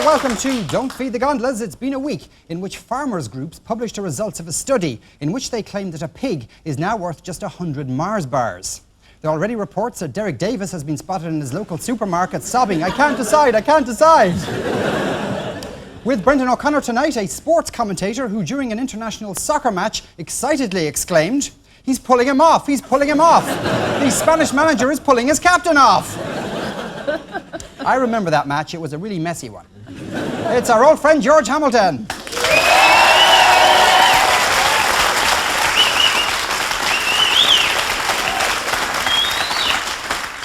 welcome to Don't Feed the Gondolas. It's been a week in which farmers' groups published the results of a study in which they claim that a pig is now worth just 100 Mars bars. There are already reports that Derek Davis has been spotted in his local supermarket sobbing, "I can't decide, I can't decide." With Brendan O'Connor tonight, a sports commentator who during an international soccer match excitedly exclaimed, "He's pulling him off, he's pulling him off. The Spanish manager is pulling his captain off." I remember that match, it was a really messy one. It's our old friend George Hamilton.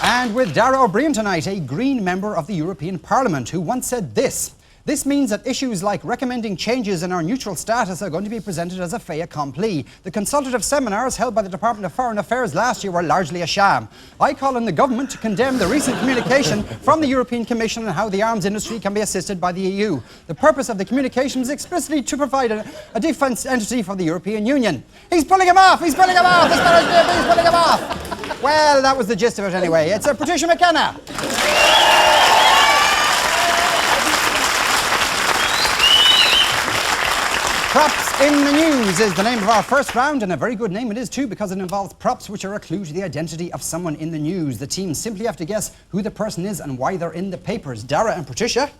And with Dara O'Brien tonight, a Green member of the European Parliament who once said this: "This means that issues like recommending changes in our neutral status are going to be presented as a fait accompli. The consultative seminars held by the Department of Foreign Affairs last year were largely a sham. I call on the government to condemn the recent communication from the European Commission on how the arms industry can be assisted by the EU. The purpose of the communication is explicitly to provide a defence entity for the European Union." He's pulling him off! He's pulling him off! The Spanish DFB is pulling him off! Well, that was the gist of it anyway. It's Patricia McKenna. Props in the News is the name of our first round, and a very good name it is too, because it involves props which are a clue to the identity of someone in the news. The team simply have to guess who the person is and why they're in the papers. Dara and Patricia,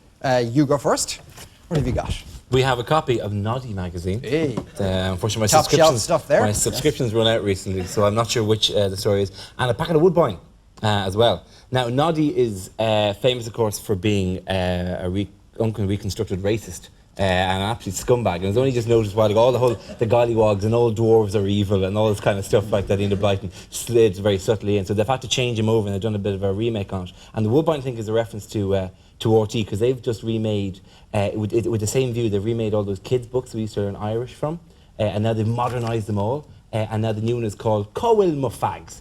you go first. What have you got? We have a copy of Noddy magazine. Hey. Unfortunately, Top shelf stuff there. My subscriptions run out recently, so I'm not sure which the story is. And a packet of Woodbine as well. Now, Noddy is famous, of course, for being a reconstructed racist. And an absolute scumbag, and it's only just noticed a while ago, the gollywogs and all dwarves are evil and all this kind of stuff like that. Enid Blyton slid very subtly in, so they've had to change him over and they've done a bit of a remake on it. And the Woodbine, I think, is a reference to RT, because they've just remade, with the same view, they've remade all those kids' books we used to learn Irish from, and now they've modernised them all. And now the new one is called Coil Mufags.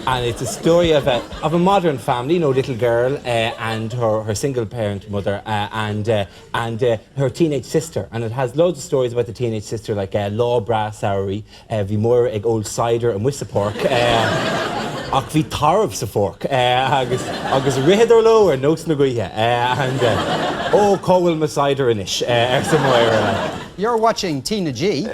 And it's a story of a modern family, little girl and her single parent mother and her teenage sister. And it has loads of stories about the teenage sister, like Law Bra Sowery, Vi Moir ag Old Cider and Wissapork, ach vi tarv sa fork, agus rihedor lo or notes na guia, and Coil Ma Cider inish, somewhere. You're watching Tina G.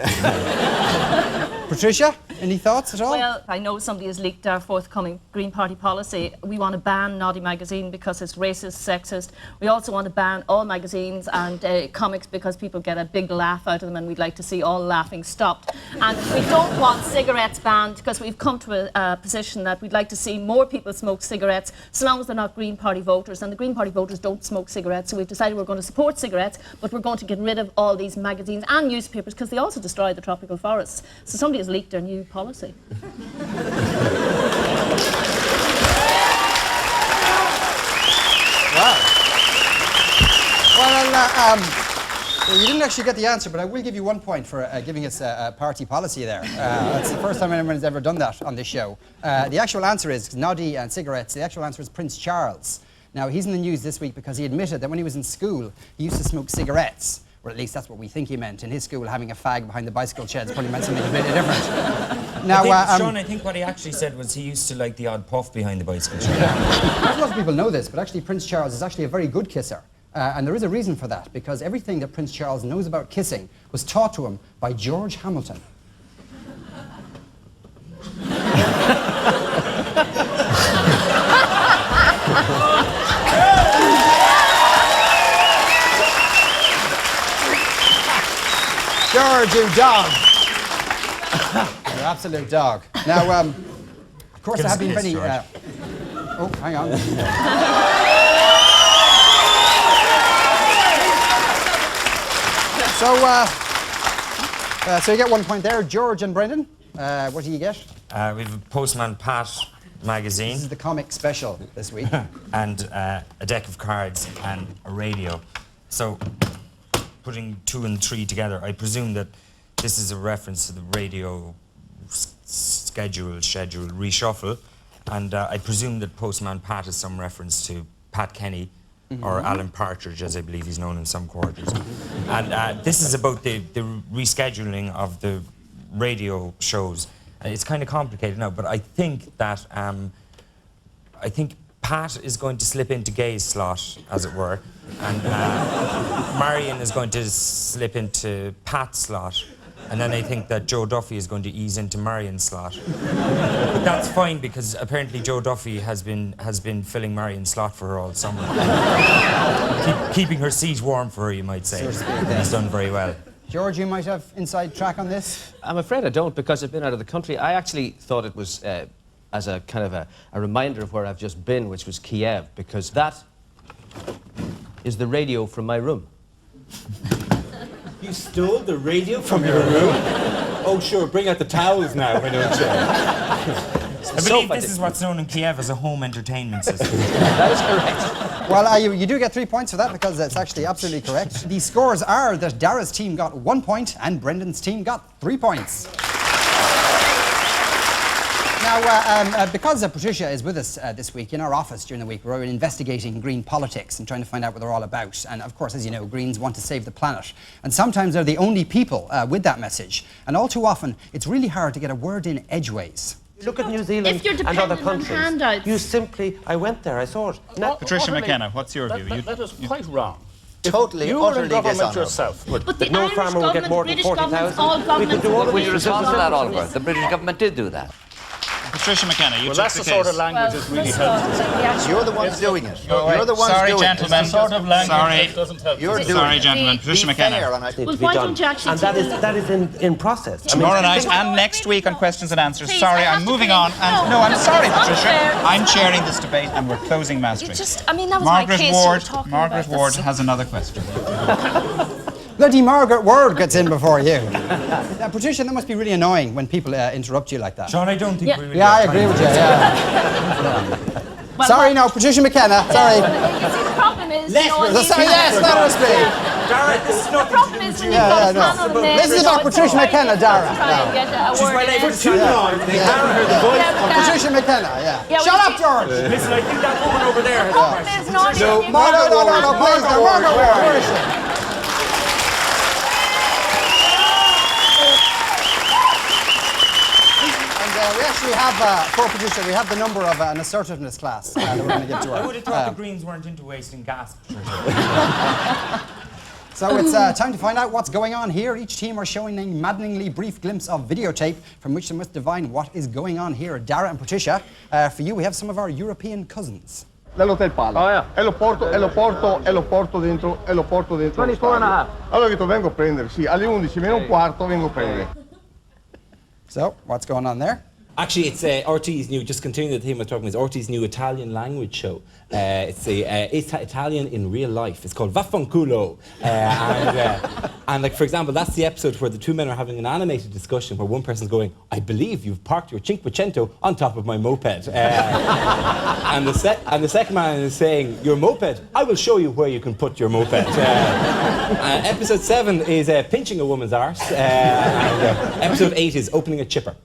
Patricia, any thoughts at all? Well, I know somebody has leaked our forthcoming Green Party policy. We want to ban Noddy magazine because it's racist, sexist. We also want to ban all magazines and comics because people get a big laugh out of them, and we'd like to see all laughing stopped. And we don't want cigarettes banned because we've come to a position that we'd like to see more people smoke cigarettes, so long as they're not Green Party voters. And the Green Party voters don't smoke cigarettes, so we've decided we're going to support cigarettes, but we're going to get rid of all these magazines and newspapers because they also destroy the tropical forests. So somebody has leaked their new policy. Wow. Well, you didn't actually get the answer, but I will give you 1 point for giving us a party policy there. That's the first time anyone's ever done that on this show. The actual answer is Noddy and cigarettes. The actual answer is Prince Charles. Now, he's in the news this week because he admitted that when he was in school, he used to smoke cigarettes. Or at least that's what we think he meant. In his school, having a fag behind the bicycle sheds probably meant something completely different. Now, Sean, I think what he actually said was he used to like the odd puff behind the bicycle shed. Not a lot of people know this, but actually Prince Charles is actually a very good kisser. And there is a reason for that, because everything that Prince Charles knows about kissing was taught to him by George Hamilton. George, you dog. You're an absolute dog. Now, of course, there have been many... oh, hang on. So you get 1 point there. George and Brendan, what do you get? We have a Postman Pat magazine. This is the comic special this week. And a deck of cards and a radio. So, putting 2 and 3 together, I presume that this is a reference to the radio schedule reshuffle, and I presume that Postman Pat is some reference to Pat Kenny, or Alan Partridge, as I believe he's known in some quarters. And this is about the rescheduling of the radio shows. It's kind of complicated now, but I think that Pat is going to slip into Gay's slot, as it were, and Marion is going to slip into Pat's slot, and then I think that Joe Duffy is going to ease into Marion's slot. But that's fine because apparently Joe Duffy has been filling Marion's slot for her all summer, keeping her seat warm for her, you might say. He's done very well. George, you might have inside track on this. I'm afraid I don't, because I've been out of the country. I actually thought it was as a kind of a reminder of where I've just been, which was Kiev, because that is the radio from my room. You stole the radio from your room? Oh, sure, bring out the towels now, why don't you? I believe this is what's known in Kiev as a home entertainment system. That is correct. Well, you do get 3 points for that because it's actually absolutely correct. The scores are that Dara's team got 1 point and Brendan's team got 3 points. Now, because Patricia is with us this week in our office during the week, we're investigating green politics and trying to find out what they're all about. And of course, as you know, Greens want to save the planet. And sometimes they're the only people with that message. And all too often, it's really hard to get a word in edgeways. Look at New Zealand If you're and other dependent on countries. handouts. You simply, I went there, I saw it. Patricia McKenna, what's your view? That is quite wrong. Totally, You were utterly in government dishonourable. yourself. But the no Irish farmer will get government, more than British governments, 40,000. all We could governments do all will the be way Respond to that, responsible. Oliver. The British government did do that. Patricia McKenna, you Well, took that's the the sort case. of language that really helps. You're the ones doing it. Oh, You're the ones sorry, doing gentlemen. it. Sort of language Sorry. that doesn't help. You're doing Sorry, it. gentlemen. Be Patricia fair, McKenna. and I Well, to be why done. don't you actually And that tell is, them? that is in process. I mean, Tomorrow night think- and next week on questions and answers. Please, Sorry, I have I'm to moving pay- on. And No, I'm sorry, it's Patricia. unfair. I'm chairing this debate and we're closing Maastricht. Just, I mean, that was my Margaret case you were Ward, talking Margaret about. Ward That's- has another question. Bloody Margaret Ward gets in before you. Patricia, that must be really annoying when people interrupt you like that. Sean, I don't think Yeah. we really Yeah, I have agree time. with you, yeah. Well, Sorry, no, Patricia McKenna, sorry. You see, the problem is... Let her sorry, yes, let her speak. Dara, this is The nothing problem to do is with when you. you've got a no. panel of names... This is about Patricia McKenna, Dara. Try and get a She's word my in name for edgewise. too long. They haven't heard the voice. Yeah, but, Patricia McKenna, yeah. Yeah, Shut well, up, you see- George. Listen, I think that woman over there The has problem is normally... No, when you- no, please, no, Margaret Ward, where is she? And we actually have, for Patricia, we have the number of an assertiveness class that we're going to give to her. I would have thought the Greens weren't into wasting gas. So it's time to find out what's going on here. Each team are showing a maddeningly brief glimpse of videotape from which they must divine what is going on here. Dara and Patricia, for you, we have some of our European cousins. Dall'hotel Pala. Oh, yeah. E lo porto dentro. 24 and a half. Allora ho detto vengo a prendere, sì, alle 11 meno un quarto vengo a prendere. So, what's going on there? Actually, it's RT's new, just continuing the theme I was talking about, it's RT's new Italian language show. It's Italian in real life. It's called Vaffanculo. And like, for example, that's the episode where the two men are having an animated discussion where one person's going, I believe you've parked your Cinquecento on top of my moped. And the second man is saying, your moped, I will show you where you can put your moped. Episode 7 is pinching a woman's arse. Episode 8 is opening a chipper.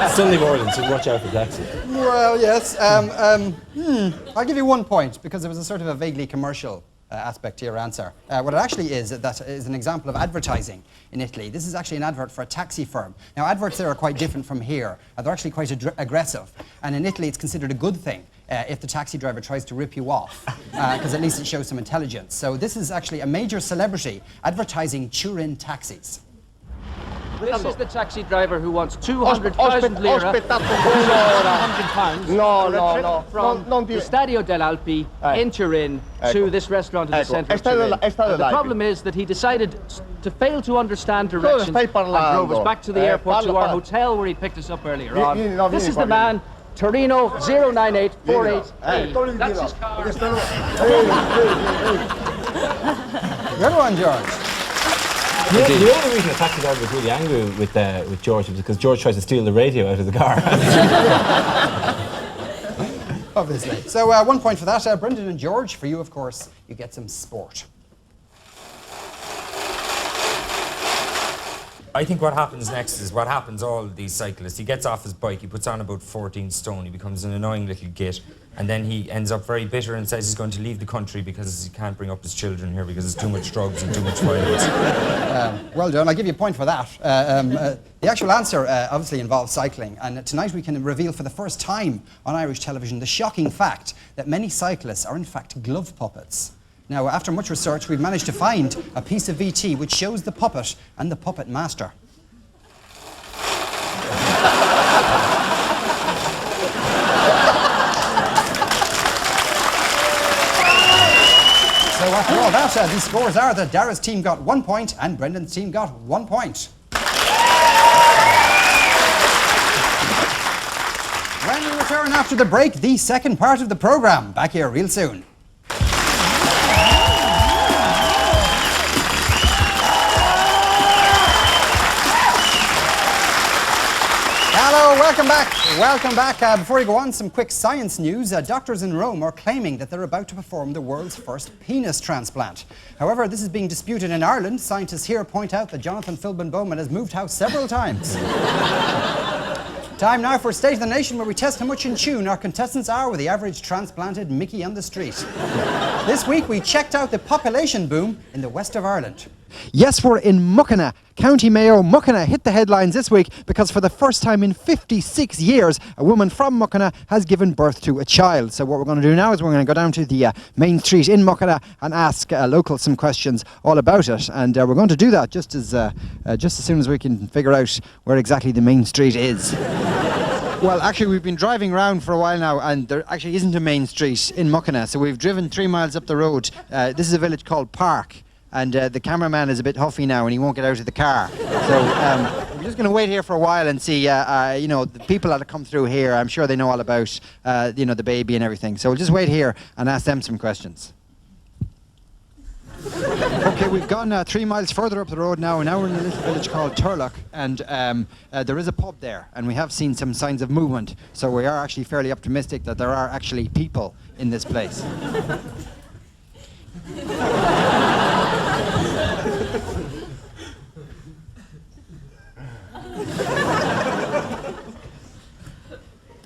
Sunday morning, so watch out for that. Well, yes. I'll give you 1 point because there was a sort of a vaguely commercial aspect to your answer. What it actually is, that is an example of advertising in Italy. This is actually an advert for a taxi firm. Now, adverts there are quite different from here. They're actually quite aggressive. And in Italy, it's considered a good thing if the taxi driver tries to rip you off, because at least it shows some intelligence. So this is actually a major celebrity advertising Turin taxis. This is the taxi driver who wants 200,000 lira, Ho aspettato £100 No, for a no, trip no. from Non the dire- Stadio dell'Alpi in Turin to Ecco. this restaurant in the Ecco, centre of è stato Turin. là- è stato And the là- problem is that he decided to fail to understand directions stai and drove us parlando? back to the airport to Parla, our parla. hotel where he picked us up earlier Vieni, on. no, This vieni is qua, the man, Torino 09848. togli il That's tiro. his car. Perché stanno- Good one, George. The only reason the taxi driver was really angry with George was because George tried to steal the radio out of the car. Obviously. So 1 point for that. Brendan and George, for you, of course, you get some sport. I think what happens next is what happens all these cyclists. He gets off his bike, he puts on about 14 stone, he becomes an annoying little git, and then he ends up very bitter and says he's going to leave the country because he can't bring up his children here because there's too much drugs and too much violence. Well done, I'll give you a point for that. The actual answer obviously involves cycling, and tonight we can reveal for the first time on Irish television the shocking fact that many cyclists are in fact glove puppets. Now, after much research, we've managed to find a piece of VT which shows the puppet and the puppet master. So after all that, the scores are that Dara's team got 1 point and Brendan's team got 1 point. When we return after the break, the second part of the programme. Back here real soon. Hello, welcome back. Welcome back. Before we go on, some quick science news. Doctors in Rome are claiming that they're about to perform the world's first penis transplant. However, this is being disputed in Ireland. Scientists here point out that Jonathan Philbin Bowman has moved house several times. Time now for State of the Nation, where we test how much in tune our contestants are with the average transplanted Mickey on the street. This week we checked out the population boom in the west of Ireland. Yes, we're in Muckina, County Mayo. Muckina hit the headlines this week because for the first time in 56 years, a woman from Muckina has given birth to a child. So what we're going to do now is we're going to go down to the main street in Muckina and ask locals some questions all about it. And we're going to do that just as soon as we can figure out where exactly the main street is. Well, actually, we've been driving around for a while now, and there actually isn't a main street in Muckina. So we've driven 3 miles up the road. This is a village called Park. And the cameraman is a bit huffy now and he won't get out of the car. So we're just going to wait here for a while and see, you know, the people that have come through here, I'm sure they know all about, you know, the baby and everything. So we'll just wait here and ask them some questions. Okay, we've gone 3 miles further up the road now, and now we're in a little village called Turlock, and there is a pub there, and we have seen some signs of movement. So we are actually fairly optimistic that there are actually people in this place.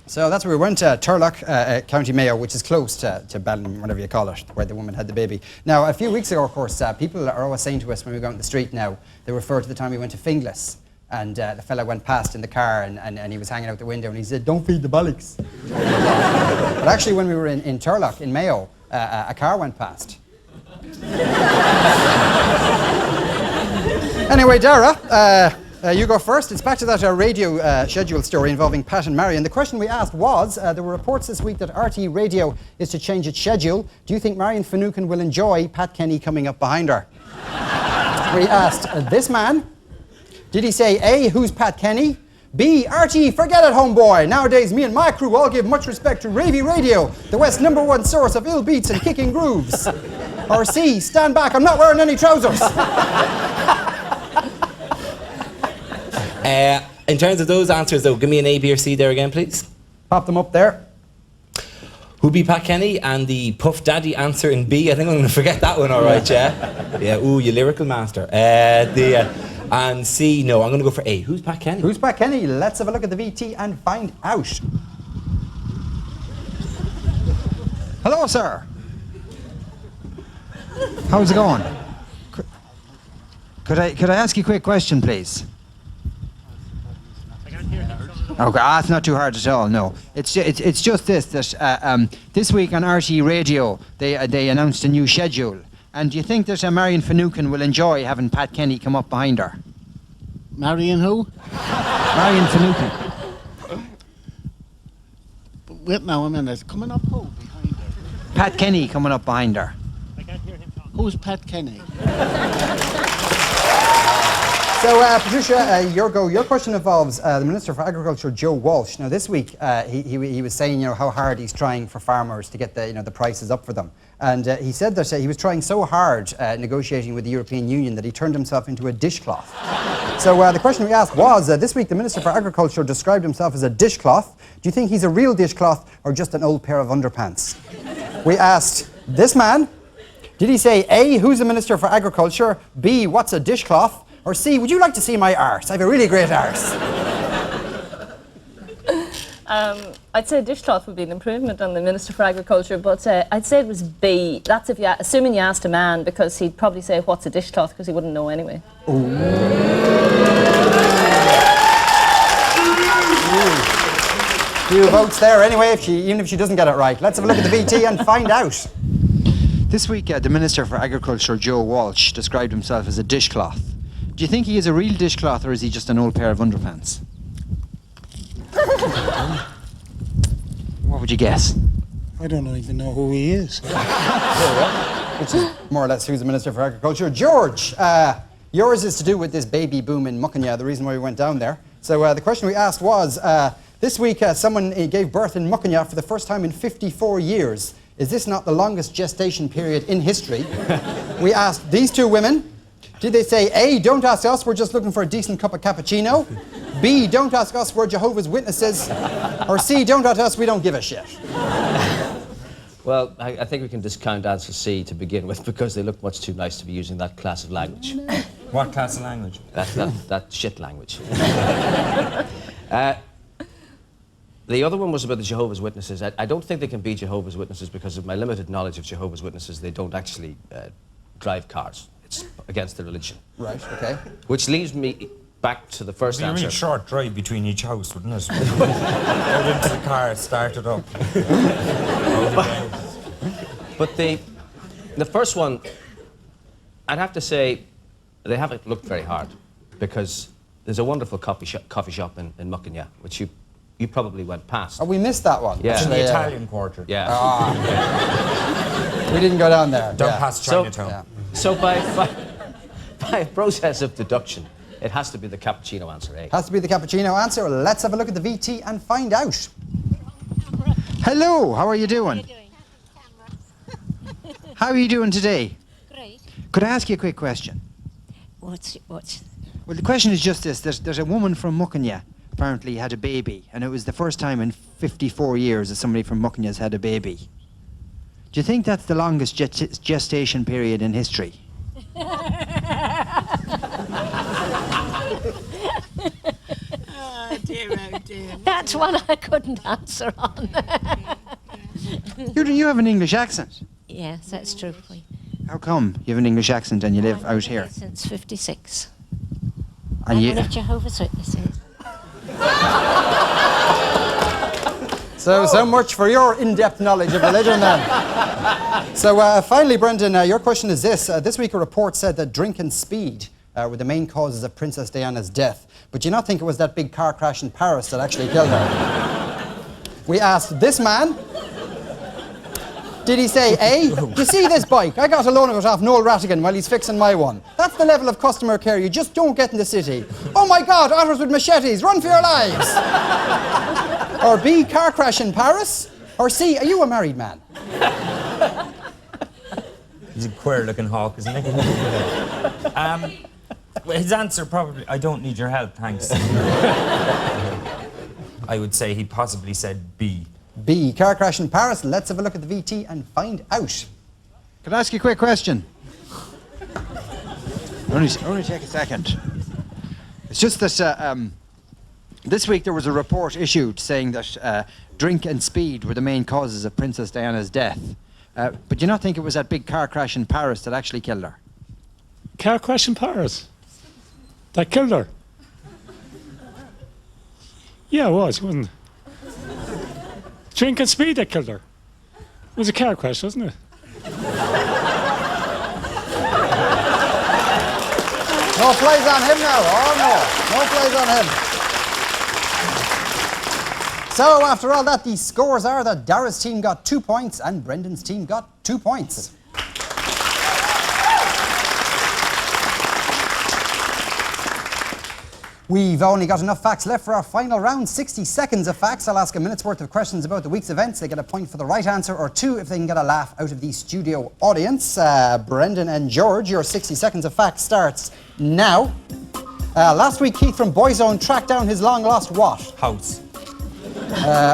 So that's where we went to Turlock, County Mayo, which is close to Ballin, whatever you call it, where the woman had the baby. Now, a few weeks ago, of course, people are always saying to us when we go out in the street now, they refer to the time we went to Finglas, and the fella went past in the car and he was hanging out the window and he said, "Don't feed the bollocks." But actually, when we were in Turlock, in Mayo, a car went past. Anyway, Dara, you go first. It's back to that radio schedule story involving Pat and Marion. The question we asked was, there were reports this week that RTE Radio is to change its schedule. Do you think Marion Finucane will enjoy Pat Kenny coming up behind her? We asked this man, did he say A, who's Pat Kenny? B, RTE, forget it, homeboy. Nowadays, me and my crew all give much respect to Ravy Radio, the West's #1 source of ill beats and kicking grooves. Or C, stand back, I'm not wearing any trousers. In terms of those answers, though, give me an A, B, or C there again, please. Pop them up there. Who be Pat Kenny? And the Puff Daddy answer in B. I think I'm going to forget that one, all right, yeah? Yeah, ooh, you lyrical master. And C, no, I'm going to go for A. Who's Pat Kenny? Who's Pat Kenny? Let's have a look at the VT and find out. Hello, sir. How's it going? Could I ask you a quick question, please? Okay, it's not too hard at all. No, it's just this that this week on RTE Radio they announced a new schedule. And do you think that Marion Finucane will enjoy having Pat Kenny come up behind her? Marion who? Marion Finucane. Wait now a minute. Coming up who behind her? Pat Kenny coming up behind her. I can't hear him talk. Who's Pat Kenny? So, Patricia, your question involves the Minister for Agriculture, Joe Walsh. Now, this week he was saying, you know, how hard he's trying for farmers to get the prices up for them, and he said that he was trying so hard negotiating with the European Union that he turned himself into a dishcloth. So, the question we asked was, this week the Minister for Agriculture described himself as a dishcloth. Do you think he's a real dishcloth or just an old pair of underpants? We asked this man, did he say A, who's the Minister for Agriculture? B, what's a dishcloth? Or C, would you like to see my arse? I have a really great arse. I'd say dishcloth would be an improvement on the Minister for Agriculture, but I'd say it was B. That's if you, assuming you asked a man, because he'd probably say, what's a dishcloth, because he wouldn't know anyway. Few votes there anyway, even if she doesn't get it right. Let's have a look at the VT and find out. This week, the Minister for Agriculture, Joe Walsh, described himself as a dishcloth. Do you think he is a real dishcloth, or is he just an old pair of underpants? What would you guess? I don't even know who he is. Which is more or less who's the Minister for Agriculture. George, yours is to do with this baby boom in Muckinaw, the reason why we went down there. So the question we asked was, this week someone gave birth in Muckinaw for the first time in 54 years. Is this not the longest gestation period in history? We asked these two women, did they say A, don't ask us, we're just looking for a decent cup of cappuccino? B, don't ask us, we're Jehovah's Witnesses? Or C, don't ask us, we don't give a shit? Well, I think we can discount answer C to begin with because they look much too nice to be using that class of language. What class of language? That shit language. The other one was about the Jehovah's Witnesses. I don't think they can be Jehovah's Witnesses because of my limited knowledge of Jehovah's Witnesses. They don't actually drive cars. It's against the religion. Right, okay. Which leaves me back to the first It'd be a answer. really short drive between each house, wouldn't it? Go into the car, start it up. But the first one, I'd have to say, they haven't looked very hard because there's a wonderful coffee shop in Muckinaw, which you probably went past. Oh, we missed that one. Yeah. It's in the Italian Quarter. Yeah. We didn't go down there. Don't pass Chinatown. So by a process of deduction, it has to be the cappuccino answer A. Has to be the cappuccino answer. Let's have a look at the VT and find out. Hello, how are you doing? How are you doing today? Great. Could I ask you a quick question? What's Well, the question is just this. There's a woman from Muckinaw apparently had a baby, and it was the first time in 54 years that somebody from Muckinaw has had a baby. Do you think that's the longest gestation period in history? Oh dear, oh dear. That's one I couldn't answer on. You have an English accent. Yes, that's true. How come you have an English accent and you live out here? Since 56. And I'm you... one of Jehovah's Witnesses. So much for your in-depth knowledge of religion then. So finally, Brendan, your question is this. This week a report said that drink and speed were the main causes of Princess Diana's death. But do you not think it was that big car crash in Paris that actually killed her? We asked this man, did he say A, you see this bike? I got a loan of it off Noel Rattigan while he's fixing my one. That's the level of customer care you just don't get in the city. Oh my God, otters with machetes, run for your lives. Or B, car crash in Paris. Or C, are you a married man? He's a queer-looking hawk, isn't he? Well, his answer probably, I don't need your help, thanks. I would say he possibly said B. B, car crash in Paris. Let's have a look at the VT and find out. Can I ask you a quick question? Only take a second. It's just that this week there was a report issued saying that drink and speed were the main causes of Princess Diana's death. But do you not think it was that big car crash in Paris that actually killed her? Car crash in Paris? That killed her? Yeah, it wasn't it? Drink and speed that killed her. It was a car crash, wasn't it? No plays on him now. Oh no plays on him. So after all that, the scores are that Dara's team got 2 points and Brendan's team got 2 points. We've only got enough facts left for our final round. 60 seconds of facts. I'll ask a minute's worth of questions about the week's events. They get a point for the right answer, or 2 if they can get a laugh out of the studio audience. Brendan and George, your 60 seconds of facts starts now. Last week, Keith from Boyzone tracked down his long-lost what? House.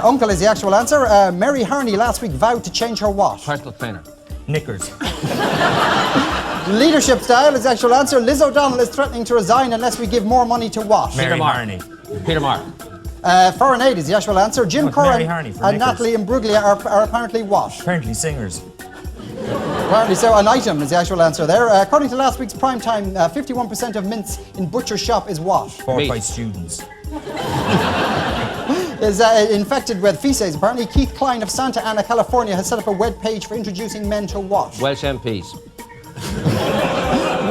Uncle is the actual answer. Mary Harney last week vowed to change her what? Personal trainer. Knickers. Leadership style is the actual answer. Liz O'Donnell is threatening to resign unless we give more money to what? Mary Harney. Peter Mark. Foreign aid is the actual answer. Jim Oh, it's Mary Curran Harney for and Nichols. Natalie Imbruglia are apparently what? Apparently singers. Apparently so. An item is the actual answer there. According to last week's prime time, 51% of mince in butcher's shop is what? Bought by students. Is infected with feces. Apparently Keith Klein of Santa Ana, California has set up a web page for introducing men to what? Welsh MPs.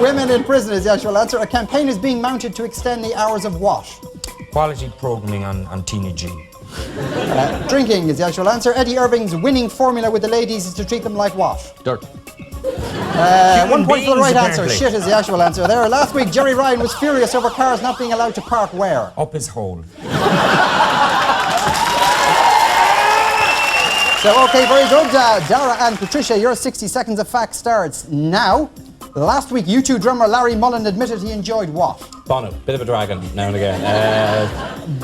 Women in prison is the actual answer. A campaign is being mounted to extend the hours of what? Quality programming on Teenage. Drinking is the actual answer. Eddie Irving's winning formula with the ladies is to treat them like what? Dirt. 1 point for the right answer. apparently. Shit is the actual answer there. Last week, Jerry Ryan was furious over cars not being allowed to park where? Up his hole. So, okay, very good. Dara and Patricia, your 60 seconds of fact starts now. Last week, U2 drummer Larry Mullen admitted he enjoyed what? Bono, bit of a dragon now and again.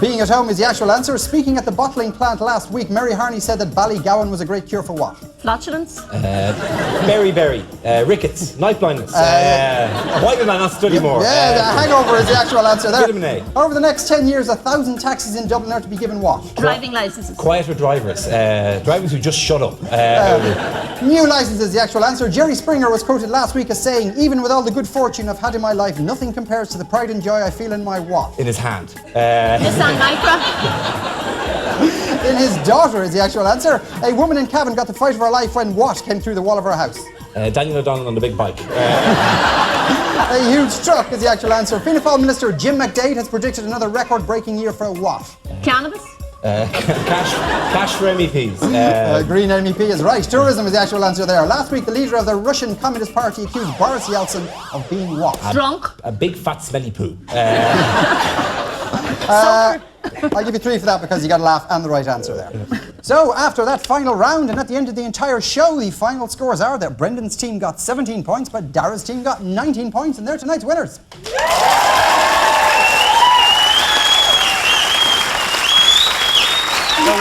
Being at home is the actual answer. Speaking at the bottling plant last week, Mary Harney said that Ballygowan was a great cure for what? Flatulence? Berry, rickets, night blindness. Why did I not study more? Yeah, the hangover is the actual answer there. Vitamin A. Over the next 10 years, 1,000 taxis in Dublin are to be given what? Driving licenses. Quieter drivers, drivers who just shut up. New license is the actual answer. Jerry Springer was quoted last week as saying, even with all the good fortune I've had in my life, nothing compares to the pride and joy I feel in my what? In his hand. Nissan Micra? In his daughter is the actual answer. A woman in Cavan got the fight of her life when what came through the wall of her house? Daniel O'Donnell on the big bike. A huge truck is the actual answer. Fianna Fáil Minister Jim McDade has predicted another record-breaking year for what? Cannabis? Cash for MEPs. Green MEP is right. Tourism is the actual answer there. Last week, the leader of the Russian Communist Party accused Boris Yeltsin of being what? Drunk? A big fat smelly poo. I'll give you 3 for that because you got a laugh and the right answer there. So, after that final round and at the end of the entire show, the final scores are that Brendan's team got 17 points, but Dara's team got 19 points, and they're tonight's winners. So,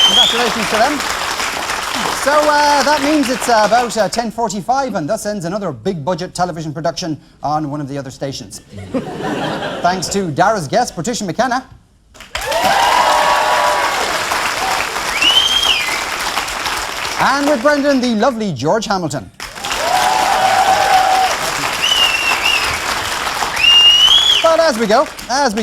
congratulations to them. So that means it's about 10:45, and thus ends another big budget television production on one of the other stations. Thanks to Dara's guest, Patricia McKenna. And with Brendan, the lovely George Hamilton. But as we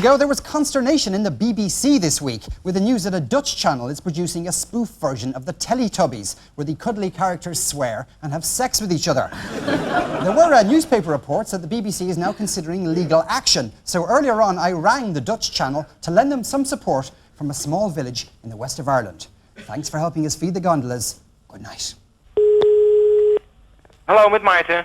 go, there was consternation in the BBC this week with the news that a Dutch channel is producing a spoof version of the Teletubbies, where the cuddly characters swear and have sex with each other. There were newspaper reports that the BBC is now considering legal action. So earlier on, I rang the Dutch channel to lend them some support from a small village in the west of Ireland. Thanks for helping us feed the gondolas. Good night. Hello, with Maarten.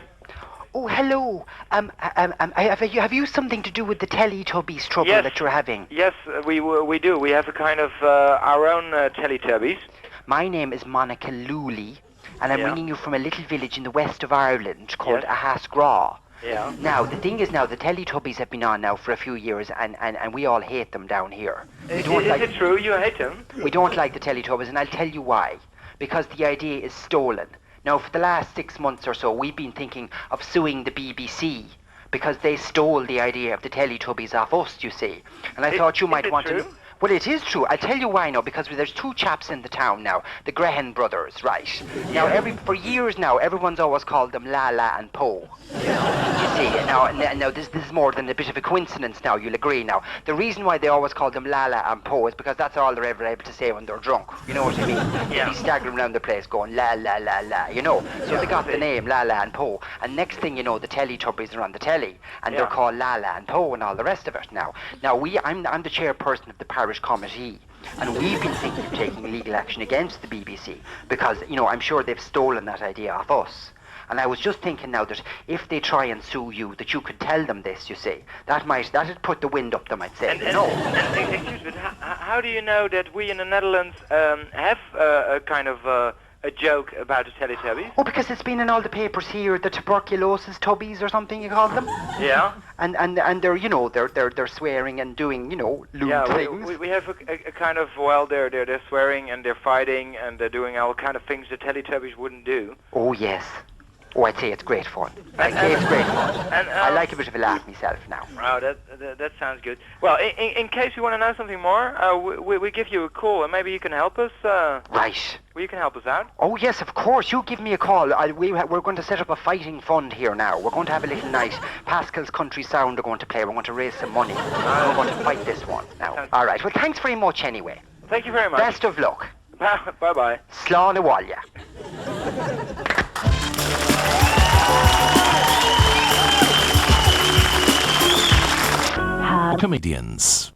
Oh, hello. Have you something to do with the Teletubbies trouble that you're having? Yes, we do. We have a kind of our own Teletubbies. My name is Monica Looley, and I'm ringing you from a little village in the west of Ireland called Ahasgraw. Yeah. Now, the thing is now, the Teletubbies have been on now for a few years, and we all hate them down here. Is it true you hate them? We don't like the Teletubbies, and I'll tell you why. Because the idea is stolen. Now, for the last 6 months or so, we've been thinking of suing the BBC because they stole the idea of the Teletubbies off us, you see. And I thought you might want to... Well, it is true. I'll tell you why now, because there's 2 chaps in the town now, the Graham brothers, right? Now, for years now, everyone's always called them Lala and Poe. You see, now this is more than a bit of a coincidence now, you'll agree now. The reason why they always call them Lala and Poe is because that's all they're ever able to say when they're drunk. You know what I mean? They'll be staggering around the place going la la la la, you know. So they got the name Lala and Poe. And next thing you know, the Teletubbies are on the telly, and they're called Lala and Poe and all the rest of it now. Now, I'm the chairperson of the parish committee, and we've been thinking of taking legal action against the BBC because, you know, I'm sure they've stolen that idea off us. And I was just thinking now that if they try and sue you, that you could tell them this, you see. That'd put the wind up them, I'd say. Excuse me, how do you know that we in the Netherlands have a kind of a joke about the Teletubbies? Oh, because it's been in all the papers here, the tuberculosis tubbies or something you call them. Yeah. And they're, you know, they're swearing and doing, you know, lewd things. We have a kind of, well, they're swearing and they're fighting and they're doing all kind of things the Teletubbies wouldn't do. Oh, yes. Oh, I'd say it's great fun. I'd say it's great fun. And, I like a bit of a laugh myself now. Oh, that sounds good. Well, in case you want to know something more, we give you a call, and maybe you can help us. Right. You can help us out. Oh, yes, of course. You give me a call. We're going to set up a fighting fund here now. We're going to have a little night. Pascal's Country Sound are going to play. We're going to raise some money. We're going to fight this one now. All right. Well, thanks very much anyway. Thank you very much. Best of luck. Bye-bye. Slán Walya. Comedians.